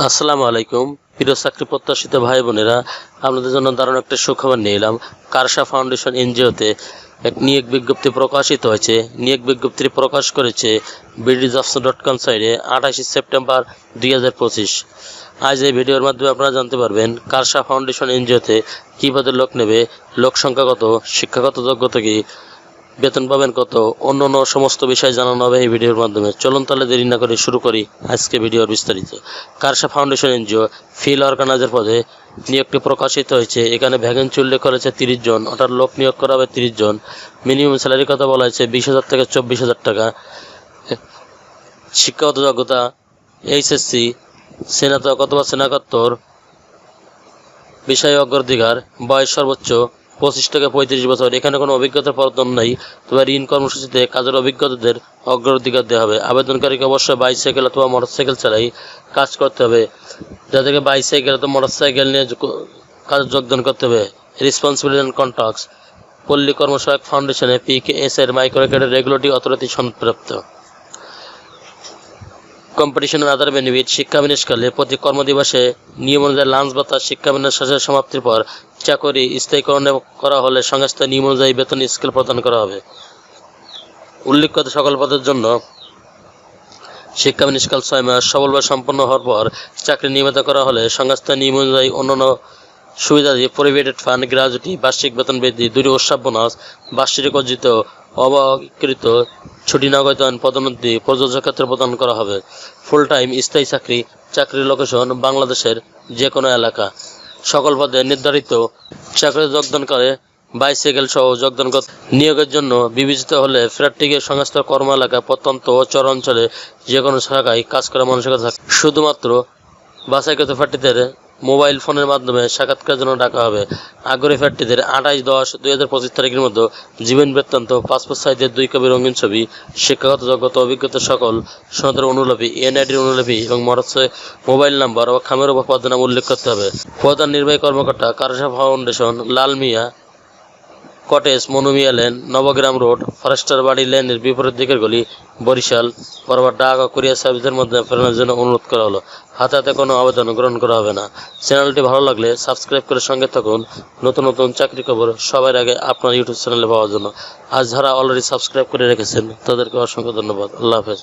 আসসালামু আলাইকুম প্রিয় চাকরি প্রত্যাশিত ভাই বোনেরা, আপনাদের জন্য দারুণ একটা সুখবর নিয়ে এলাম। কারশা ফাউন্ডেশন এনজিওতে এক নিয়োগ বিজ্ঞপ্তি প্রকাশিত হয়েছে। নিয়োগ বিজ্ঞপ্তি প্রকাশ করেছে bdjobs.com সাইটে 28 সেপ্টেম্বর 2025। আজ এই ভিডিওর মাধ্যমে আপনারা জানতে পারবেন কারশা ফাউন্ডেশন এনজিওতে কী পদে লোক নেবে, লোক সংখ্যা কত, শিক্ষাগত যোগ্যতা কী, বেতন পাবেন কত, অন্য সমস্ত বিষয় জানানো হবে এই ভিডিওর মাধ্যমে। চলুন তাহলে দেরি না করে শুরু করি আজকে ভিডিওর বিস্তারিত। কারশা ফাউন্ডেশন এনজিও ফিল্ড অর্গানাইজার পদে নিয়োগটি প্রকাশিত হয়েছে। এখানে ভ্যাকেন্সি উল্লেখ করেছে 30 জন, অর্থাৎ লোক নিয়োগ করা হবে 30 জন। মিনিমাম স্যালারির কথা বলা হয়েছে 20,000 থেকে 24,000 টাকা। শিক্ষাগত যোগ্যতা এইচএসসি, স্নাতক অথবা স্নাতকোত্তর, বিষয় অগ্রাধিকার, বয়স সর্বোচ্চ 25 থেকে 35 বছর। এখানে কোনো অভিজ্ঞতার প্রয়োজন নেই, তবে ঋণ কর্মসূচিতে কাজের অভিজ্ঞতাদের অগ্রাধিকার দেওয়া হবে। আবেদনকারীকে অবশ্যই বাইসাইকেল অথবা মোটরসাইকেল চালাই কাজ করতে হবে। যাদেরকে বাইসাইকেল অথবা মোটরসাইকেল নিয়ে কাজে যোগদান করতে হবে। রেসপন্সিবিলিটি অ্যান্ড কন্ট্রাক্টস পল্লী কর্মসহায়ক ফাউন্ডেশনে PKS এর মাইক্রো ক্রেডিট রেগুলেটরি অথরিটি সনদপ্রাপ্ত। কম্পিটিশন আদার বেনিফিট শিক্ষাবিন্যাসকালে প্রতি কর্মদিবসে নিয়ম অনুযায়ী লাঞ্চ ভাতা, শিক্ষাবিন্যাস শেষের সমাপ্তির পর চাকরি স্থায়ীকরণ করা হলে সংস্থার নিয়ম অনুযায়ী বেতন স্কেল প্রদান করা হবে। উল্লেখিত সকল পদের জন্য শিক্ষাবিন্যাসকাল 6 মাস সফলভাবে সম্পন্ন হওয়ার পর চাকরি নিয়মিত করা হলে সংস্থার নিয়ম অনুযায়ী অন্যান্য সুবিধাদি প্রভিডেন্ট ফান্ড, গ্র্যাজুইটি, বার্ষিক বেতন বৃদ্ধি, 2টি উৎসব বোনাস, বার্ষিক অর্জিত অবাকৃত ছুটি, নগদায়ন, পদোন্নতি প্রযোজ্য ক্ষেত্রে প্রদান করা হবে। ফুল টাইম স্থায়ী চাকরি, চাকরির লোকেশন বাংলাদেশের যে কোনো এলাকা। সকল পদে নির্ধারিত চাকরি যোগদান করে বাইসাইকেল সহ যোগদান নিয়োগের জন্য বিবেচিত হলে প্রার্থীকে সংস্থার কর্ম এলাকা, প্রত্যন্ত ও চর অঞ্চলে যে কোনো শাখায় কাজ করার মানসিকতা থাকে। শুধুমাত্র বাছাইকৃত প্রার্থীদের মোবাইল ফোনের মাধ্যমে সাক্ষাৎকারের জন্য ডাকা হবে। আগ্রহী প্রার্থীদের 28/10/2025 তারিখের মধ্যে জীবন বৃত্তান্ত, পাসপোর্ট সাইজের 2 কপি রঙিন ছবি, শিক্ষাগত যোগ্যতা অভিজ্ঞতা সকল সনদের অনুলিপি, NIDর অনুলিপি এবং মোবাইল নাম্বার ও খামের উপর পদের নাম উল্লেখ করতে হবে। প্রধান নির্বাহী কর্মকর্তা Karsha foundation, Lal Mia cottage, Monumia lane, Nabagram road, forester বাড়ি লেনের বিপরীত দিকের গলি, বরিশাল। বরাবর ডাক ও কুরিয়ার সার্ভিসের মধ্যে ফেরানোর জন্য অনুরোধ করা হলো। হাতে কোনো আবেদন গ্রহণ করা হবে না। চ্যানেলটি ভালো লাগলে সাবস্ক্রাইব করে সঙ্গে থাকুন নতুন চাকরি খবর সবার আগে আপনার ইউটিউব চ্যানেলে পাওয়ার জন্য। আজ যারা অলরেডি সাবস্ক্রাইব করে রেখেছেন তাদেরকে অসংখ্য ধন্যবাদ। আল্লাহ হাফেজ।